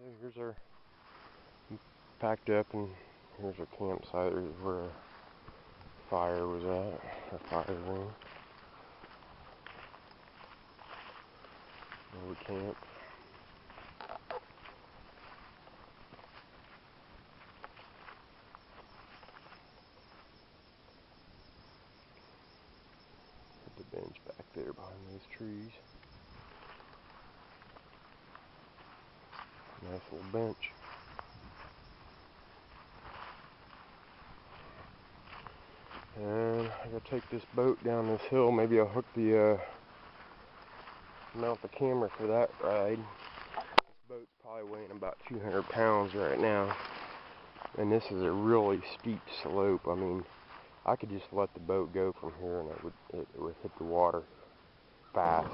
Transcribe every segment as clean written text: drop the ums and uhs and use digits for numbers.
So here's our packed up, and here's our campsite. Here's where our fire was at, our fire room. Where we camped. Put the bench back there behind those trees. Nice little bench. And I gotta take this boat down this hill. Maybe I'll hook the mount the camera for that ride. This boat's probably weighing about 200 pounds right now, and this is a really steep slope. I mean, I could just let the boat go from here, and it would hit the water fast.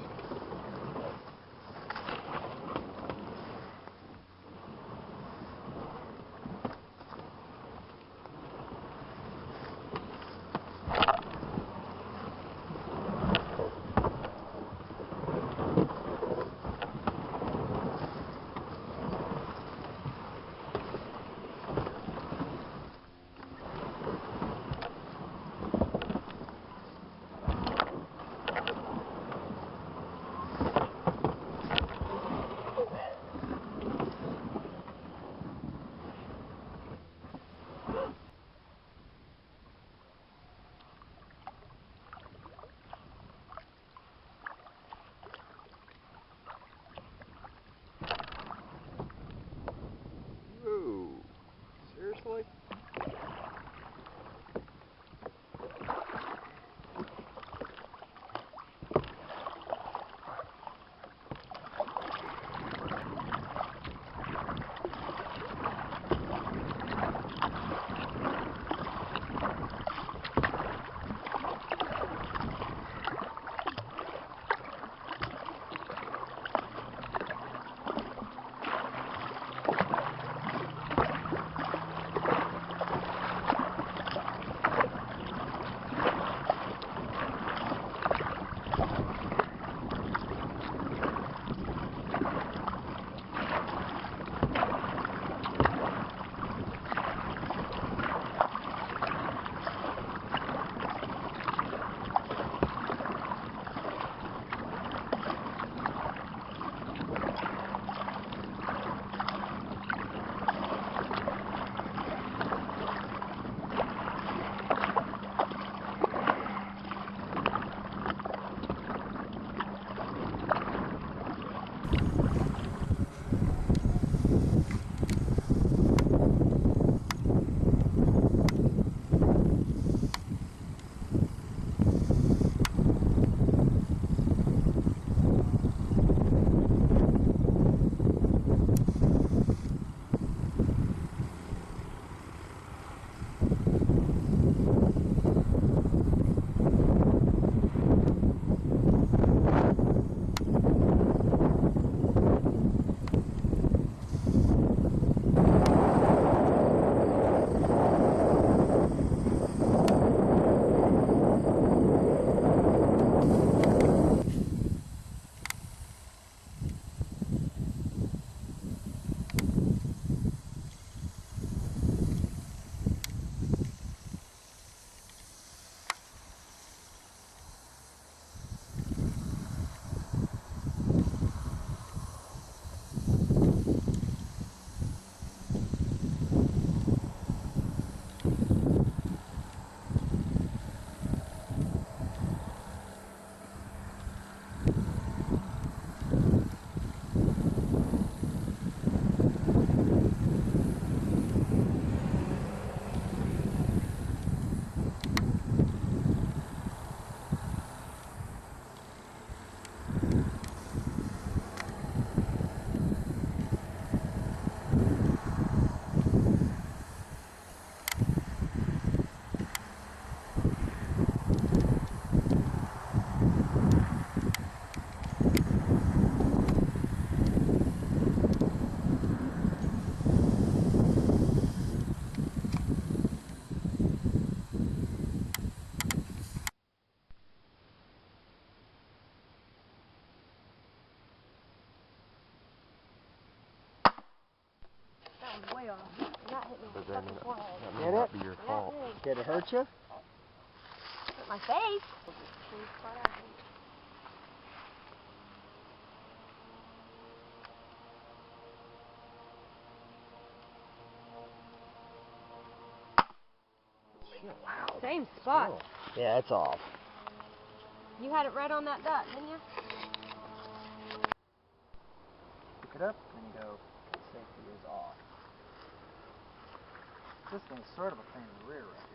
was way off. That hit me But in the then fucking forehead. that may not be your fault. Did it hurt you? Hit my face. Same spot. Oh. Yeah, it's off. You had it right on that dot, didn't you? Pick it up and go. Safety is off. This thing's sort of a pain in the rear right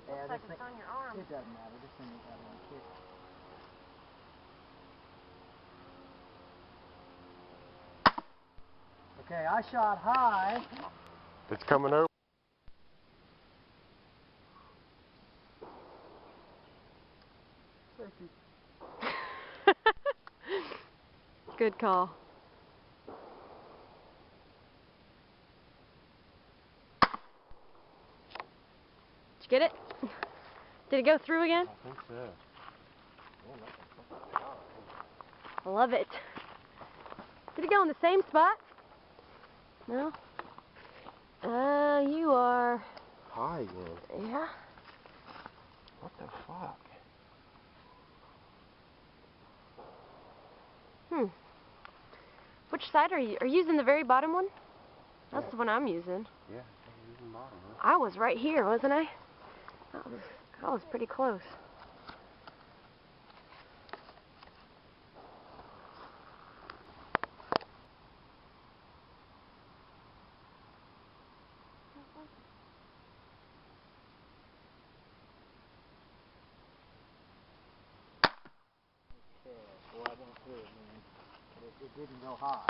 here. Yeah, Looks like it's on your arm. It doesn't matter. This thing ain't got one kick. Okay, I shot high. It's coming over. Safety. Good call. Did you get it? Did it go through again? I think so. I love it. Did it go in the same spot? No? You are... High again. Yeah? What the fuck? Which side are you? Are you using the very bottom one? That's the one I'm using. Yeah, I'm using bottom, huh? I was right here, wasn't I? I was pretty close. Boy, I went through it, man. It didn't go high.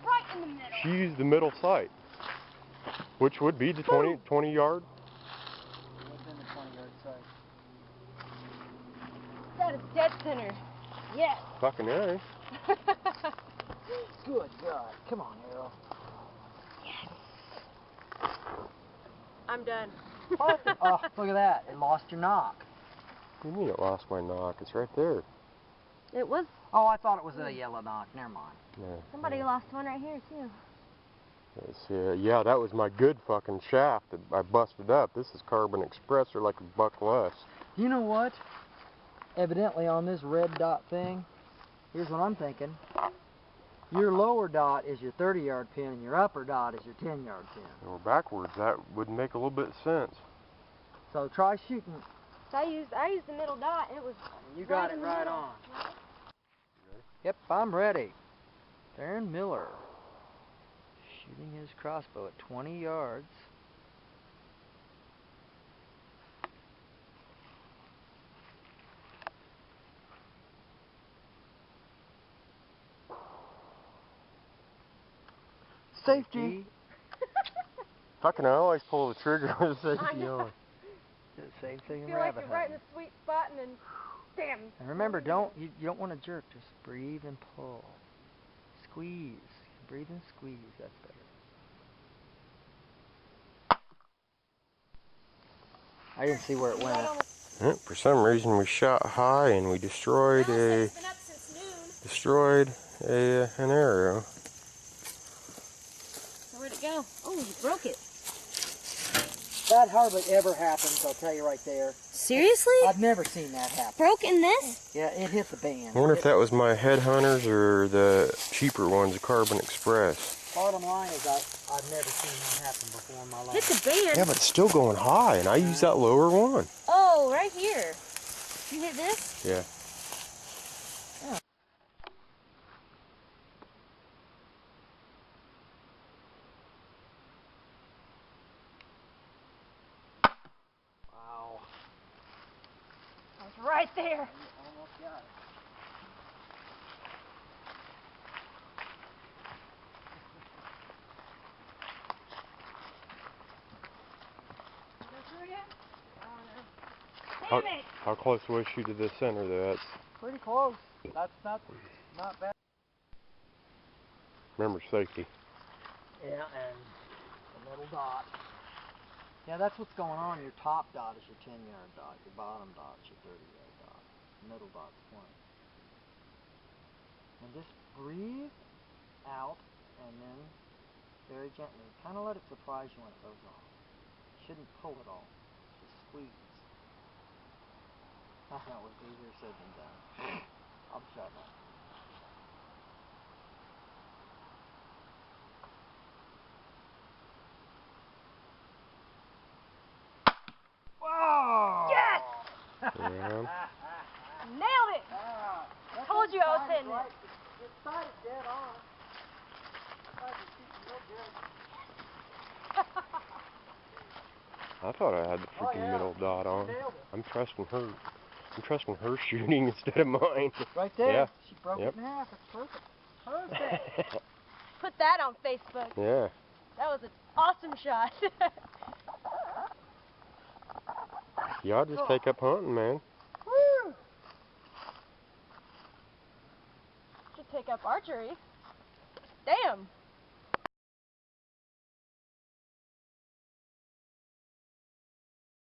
Right in the middle. She used the middle sight, which would be the 20 yard. Within the 20-yard sight. That is dead center. Yes. Fucking A. Good God. Come on, Arrow. I'm done. Oh, look at that. It lost your knock. What do you mean it lost my knock? It's right there. It was. Oh, I thought it was a yellow knock. Never mind. Yeah. Somebody lost one right here, too. Yeah, that was my good fucking shaft that I busted up. This is Carbon Express, or like a buck less. You know what? Evidently on this red dot thing, here's what I'm thinking. Your lower dot is your 30-yard pin, and your upper dot is your 10-yard pin. Or backwards, that would make a little bit of sense. So try shooting. So I used the middle dot. It was. You got right it in the right middle. on. Yep, I'm ready. Darren Miller shooting his crossbow at 20 yards. Safety. Fucking, I always pull the trigger with the safety on. The same thing in Feel like rabbit you're right in hunting. the sweet spot, and then, damn. And remember, you don't want to jerk. Just breathe and pull. Squeeze. Breathe and squeeze. That's better. I didn't see where it went. Yeah, for some reason we shot high and we destroyed an arrow. Where'd it go? Oh, you broke it. That hardly ever happens, I'll tell you right there. Seriously? I've never seen that happen. Broken this? Yeah, it hit the band. I wonder if that was my Headhunters or the cheaper ones, the Carbon Express. Bottom line is I've never seen that happen before in my life. Hit the band? Yeah, but it's still going high, and I used that lower one. Oh, right here. You hit this? Yeah. Wow. I was right there. You almost got it. How close was she to the center there? That's, Pretty close. That's not bad. remember, safety. Yeah, and the middle dot. Yeah, that's what's going on. Your top dot is your 10-yard dot. Your bottom dot is your 30-yard dot. The middle dot's 20. And just breathe out, and then very gently. Kind of let it surprise you when it goes off. Shouldn't pull it all. Just squeeze. That was easier said than done. I'm shutting up. Whoa! Yes! Yeah. Nailed it! Told you I was hitting it. It sighted dead on. I thought you were shooting real good. I thought I had the freaking middle dot on. I'm trusting her. I'm trusting her shooting instead of mine. Right there. Yeah. She broke it in half. It's perfect. Perfect. Put that on Facebook. Yeah. That was an awesome shot. Y'all just take up hunting, man. Woo! Should take up archery. Damn.